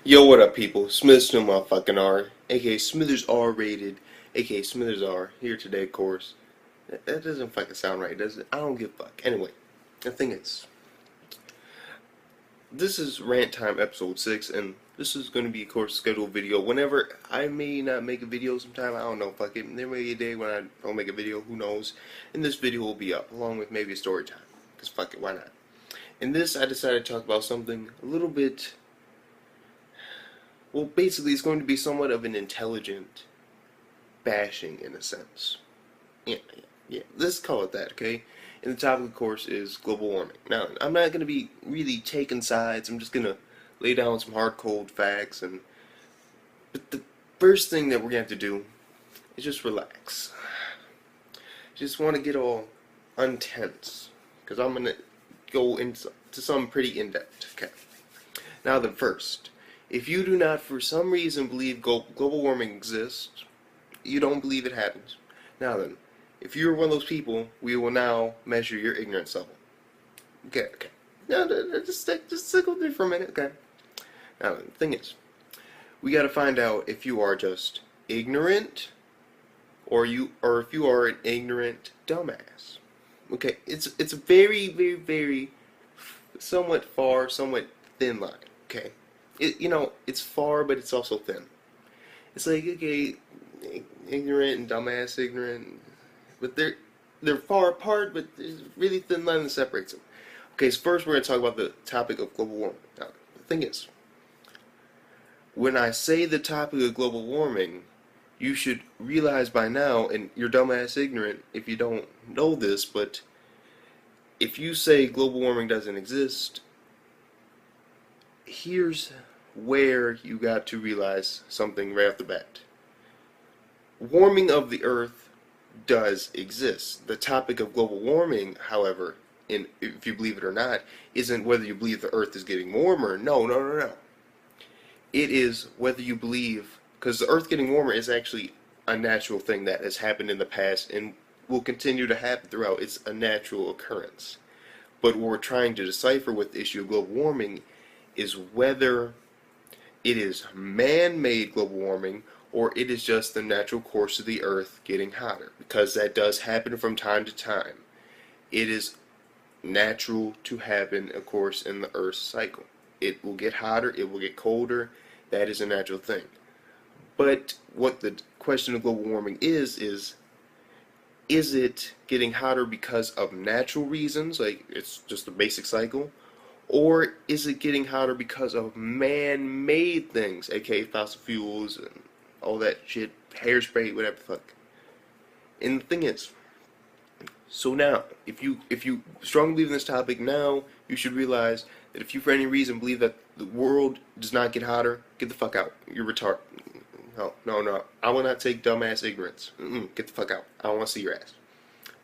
Yo, what up, people? Smith's no motherfucking R, aka Smithers R rated, aka Smithers R, here today, of course. That doesn't fucking sound right, does it? I don't give a fuck. Anyway, the thing is, this is Rant Time episode 6, and this is going to be, of course, a scheduled video. Whenever I may not make a video sometime, I don't know, fuck it. There may be a day when I don't make a video, who knows. And this video will be up, along with maybe a story time. Because fuck it, why not? In this, I decided to talk about something a little bit. Well, basically, it's going to be somewhat of an intelligent bashing in a sense. Yeah. Let's call it that, okay? And the topic, of course, is global warming. Now, I'm not going to be really taking sides. I'm just going to lay down some hard, cold facts. But the first thing that we're going to have to do is just relax. Just want to get all untense, because I'm going to go into something pretty in-depth, okay? Now then, first, if you do not for some reason believe global warming exists, you don't believe it happens. Now then, if you're one of those people, we will now measure your ignorance level. Okay. Now, just stick with me for a minute, okay? Now, the thing is, we gotta find out if you are just ignorant, or if you are an ignorant dumbass. Okay, it's a very, very, very somewhat thin line, okay? It's far, but it's also thin. It's like, okay, ignorant and dumbass ignorant, but they're far apart, but there's a really thin line that separates them. Okay, so first we're going to talk about the topic of global warming. Now, the thing is, when I say the topic of global warming, you should realize by now, and you're dumbass ignorant if you don't know this, but if you say global warming doesn't exist, here's where you got to realize something right off the bat. Warming of the earth does exist. The topic of global warming, however, if you believe it or not, isn't whether you believe the earth is getting warmer. No. It is whether you believe, because the earth getting warmer is actually a natural thing that has happened in the past and will continue to happen throughout. It's a natural occurrence. But what we're trying to decipher with the issue of global warming is whether it is man-made global warming or it is just the natural course of the earth getting hotter, because that does happen from time to time. It is natural to happen, of course, in the earth's cycle. It will get hotter, it will get colder. That is a natural thing. But what the question of global warming is it getting hotter because of natural reasons, like it's just a basic cycle, or is it getting hotter because of man-made things, aka fossil fuels and all that shit, hairspray, whatever the fuck? And the thing is, so now, if you strongly believe in this topic, now you should realize that if you for any reason believe that the world does not get hotter, get the fuck out. You're retarded. No. I will not take dumbass ignorance. Get the fuck out. I don't want to see your ass.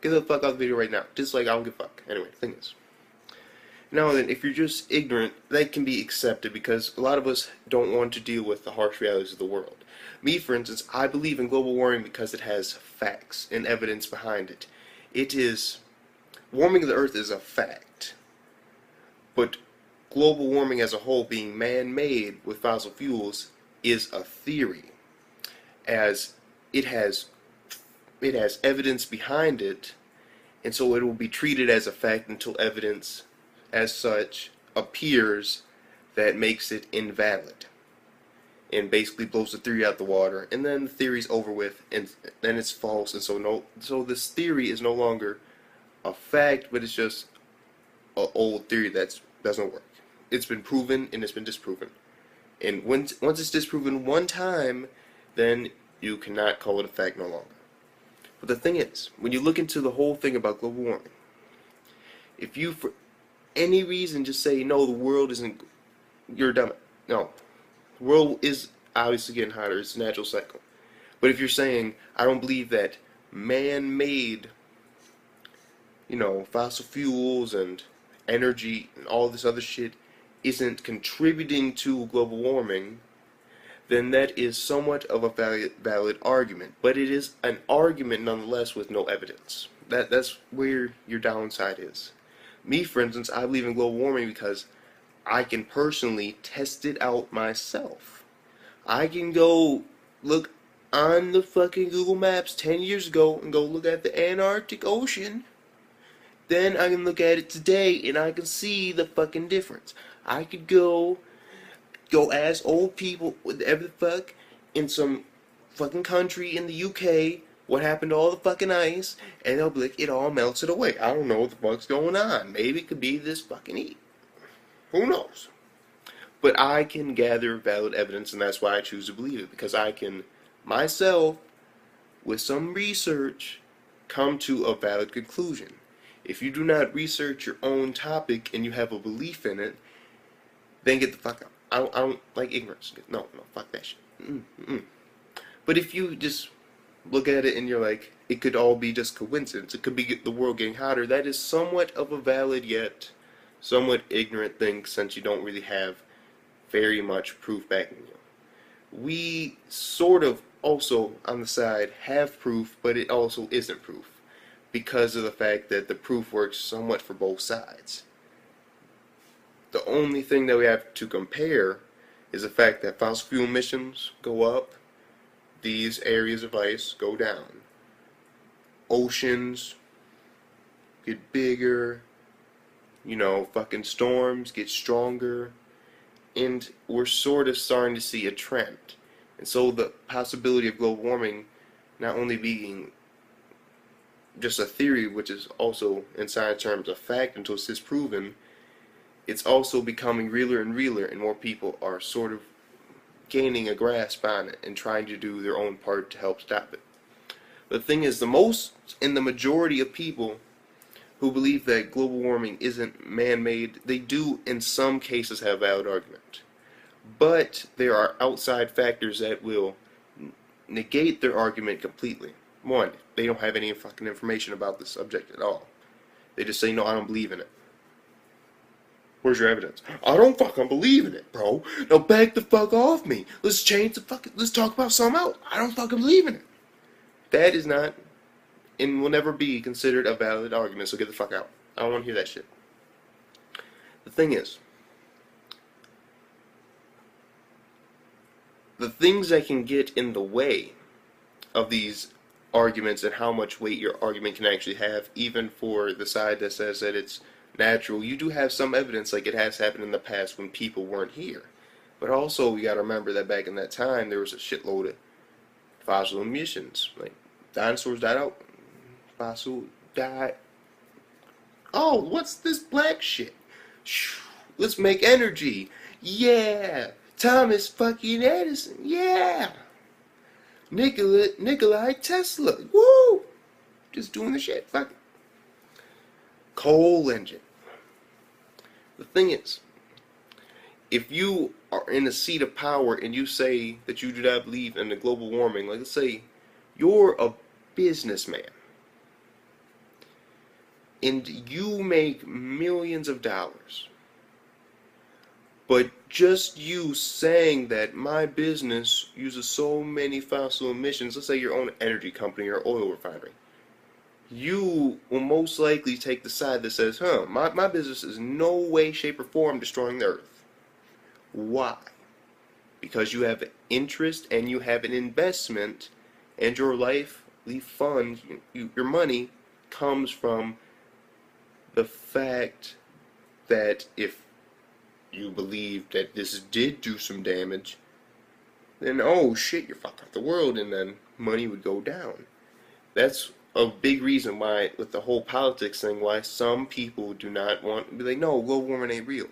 Get the fuck out of the video right now. Just like I don't give a fuck. Anyway, the thing is, now then, if you're just ignorant, that can be accepted because a lot of us don't want to deal with the harsh realities of the world. Me, for instance, I believe in global warming because it has facts and evidence behind it. Warming of the earth is a fact, but global warming as a whole, being man-made with fossil fuels, is a theory, as it has evidence behind it, and so it will be treated as a fact until evidence as such appears that makes it invalid and basically blows the theory out the water, and then the theory's over with, and then it's false, and so this theory is no longer a fact, but it's just an old theory that doesn't work. It's been proven and it's been disproven, and once it's disproven one time, then you cannot call it a fact no longer. But the thing is, when you look into the whole thing about global warming, if you for any reason just say no, the world isn't, you're dumb. No, the world is obviously getting hotter. It's a natural cycle. But if you're saying I don't believe that man-made, fossil fuels and energy and all this other shit isn't contributing to global warming, then that is somewhat of a valid argument. But it is an argument nonetheless with no evidence. That's where your downside is. Me, for instance, I believe in global warming because I can personally test it out myself. I can go look on the fucking Google Maps 10 years ago and go look at the Antarctic Ocean. Then I can look at it today and I can see the fucking difference. I could go ask old people, whatever the fuck, in some fucking country in the UK what happened to all the fucking ice, and they'll be like, it all melted away. I don't know what the fuck's going on. Maybe it could be this fucking heat. Who knows? But I can gather valid evidence, and that's why I choose to believe it, because I can, myself, with some research, come to a valid conclusion. If you do not research your own topic and you have a belief in it, then get the fuck out. I don't like ignorance. No, fuck that shit. But if you just look at it and you're like, it could all be just coincidence, it could be the world getting hotter, that is somewhat of a valid yet somewhat ignorant thing, since you don't really have very much proof backing you. We sort of also, on the side, have proof, but it also isn't proof, because of the fact that the proof works somewhat for both sides. The only thing that we have to compare is the fact that fossil fuel emissions go up, these areas of ice go down. Oceans get bigger, fucking storms get stronger, and we're sort of starting to see a trend. And so the possibility of global warming not only being just a theory, which is also in science terms a fact until it's disproven, it's also becoming realer and realer, and more people are sort of gaining a grasp on it and trying to do their own part to help stop it. The thing is, the majority of people who believe that global warming isn't man-made, they do in some cases have a valid argument. But there are outside factors that will negate their argument completely. One, they don't have any fucking information about the subject at all. They just say, no, I don't believe in it. Where's your evidence? I don't fucking believe in it, bro. Now back the fuck off me. Let's talk about something else. I don't fucking believe in it. That is not, and will never be considered a valid argument, so get the fuck out. I don't want to hear that shit. The thing is, the things that can get in the way of these arguments and how much weight your argument can actually have, even for the side that says that it's natural, you do have some evidence, like it has happened in the past when people weren't here. But also, we gotta remember that back in that time, there was a shitload of fossil emissions. Like, dinosaurs died out, fossil died. Oh, what's this black shit? Let's make energy. Yeah! Thomas fucking Edison. Yeah! Nikolai Tesla. Woo! Just doing the shit. Fuck it. Coal engine. The thing is, if you are in a seat of power and you say that you do not believe in the global warming, like let's say you're a businessman and you make millions of dollars, but just you saying that my business uses so many fossil emissions, let's say your own energy company or oil refinery, you will most likely take the side that says, my business is no way, shape, or form destroying the earth. Why? Because you have interest and you have an investment, and your fund, your money comes from the fact that if you believe that this did do some damage, then oh shit, you're fucked up the world, and then money would go down. That's a big reason why, with the whole politics thing, why some people do not want to be like, no, global warming ain't real.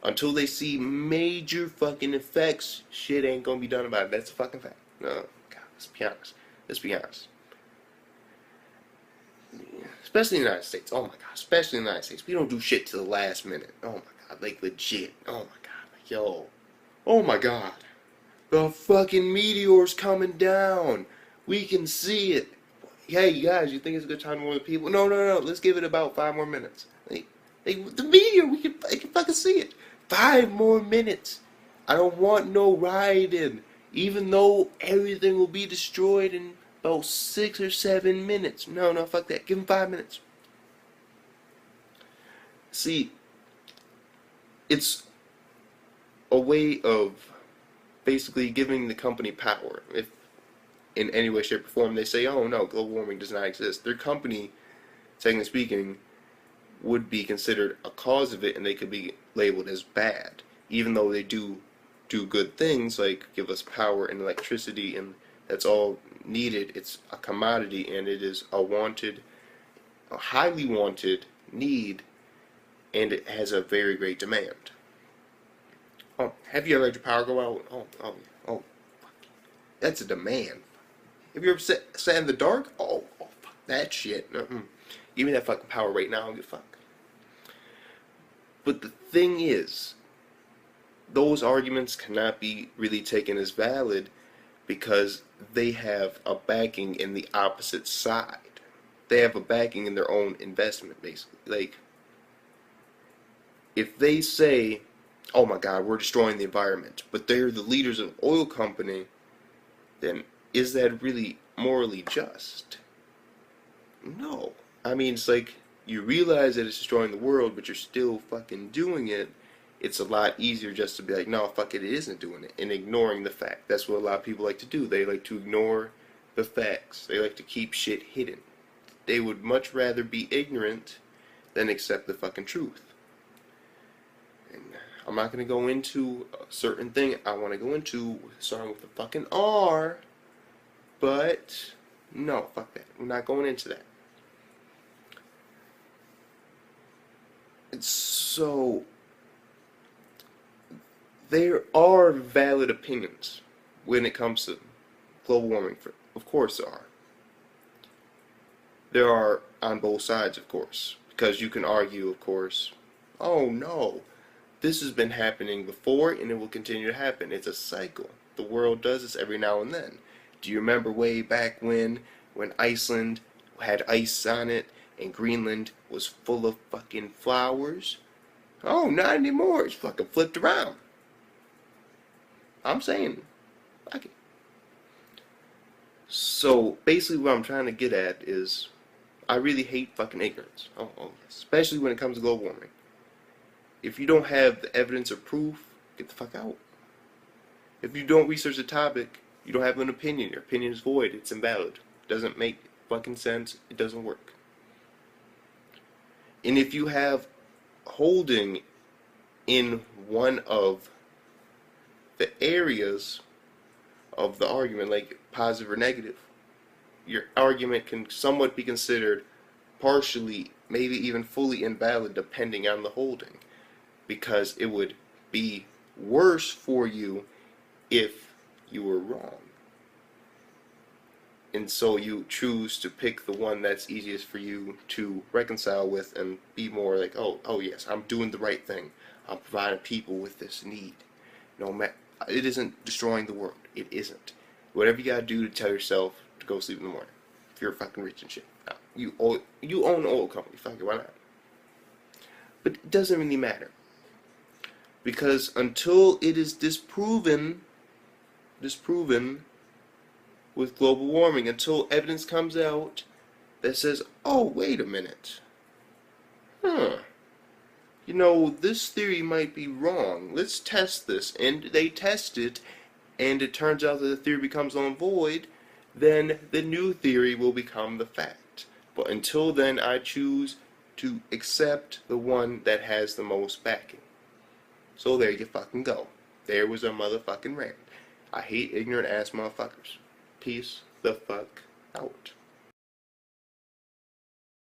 Until they see major fucking effects, shit ain't gonna be done about it. That's a fucking fact. No, God, let's be honest. Let's be honest. Especially in the United States. Oh my God, especially in the United States. We don't do shit to the last minute. Oh my God, like legit. Oh my God, like yo. Oh my God. The fucking meteor's coming down. We can see it. Hey guys, you think it's a good time to warn the people? No. Let's give it about 5 more minutes. Like the meteor, I can fucking see it. 5 more minutes. I don't want no rioting. Even though everything will be destroyed in about 6 or 7 minutes. No, fuck that. Give them 5 minutes. See, it's a way of basically giving the company power. If in any way, shape, or form they say, oh no, global warming does not exist, their company, technically speaking, would be considered a cause of it, and they could be labeled as bad, even though they do good things like give us power and electricity, and that's all needed. It's a commodity, and it is a highly wanted need, and it has a very great demand. Oh, have you ever had your power go out? Oh, fuck. That's a demand. Have you ever sat in the dark? Fuck that shit. Give me that fucking power right now. I don't give a fuck. But the thing is, those arguments cannot be really taken as valid because they have a backing in the opposite side. They have a backing in their own investment, basically. Like, if they say, oh my god, we're destroying the environment, but they're the leaders of an oil company, then is that really morally just? No. I mean, it's like, you realize that it's destroying the world, but you're still fucking doing it. It's a lot easier just to be like, no, fuck it, it isn't doing it, and ignoring the fact. That's what a lot of people like to do. They like to ignore the facts. They like to keep shit hidden. They would much rather be ignorant than accept the fucking truth. And I'm not going to go into a certain thing I want to go into, starting with the fucking R, but no, fuck that. We're not going into that. And so, there are valid opinions when it comes to global warming. Of course there are. There are on both sides, of course. Because you can argue, of course, oh no, this has been happening before and it will continue to happen. It's a cycle. The world does this every now and then. Do you remember way back when Iceland had ice on it and Greenland was full of fucking flowers? Oh, not anymore. It's fucking flipped around. I'm saying, fuck it. So, basically what I'm trying to get at is, I really hate fucking ignorance. Especially when it comes to global warming. If you don't have the evidence or proof, get the fuck out. If you don't research the topic, you don't have an opinion. Your opinion is void. It's invalid. It doesn't make fucking sense. It doesn't work. And if you have holding in one of the areas of the argument, like positive or negative, your argument can somewhat be considered partially, maybe even fully invalid depending on the holding, because it would be worse for you if you were wrong. And so you choose to pick the one that's easiest for you to reconcile with and be more like, oh yes, I'm doing the right thing. I'm providing people with this need. No matter, it isn't destroying the world. It isn't. Whatever you gotta do to tell yourself to go sleep in the morning. If you're fucking rich and shit. You own an oil company. Fuck it, why not? But it doesn't really matter. Because until it is disproven with global warming, until evidence comes out that says, oh, wait a minute. You know, this theory might be wrong. Let's test this. And they test it, and it turns out that the theory becomes null and void, then the new theory will become the fact. But until then, I choose to accept the one that has the most backing. So there you fucking go. There was a motherfucking rant. I hate ignorant ass motherfuckers. Peace the fuck out.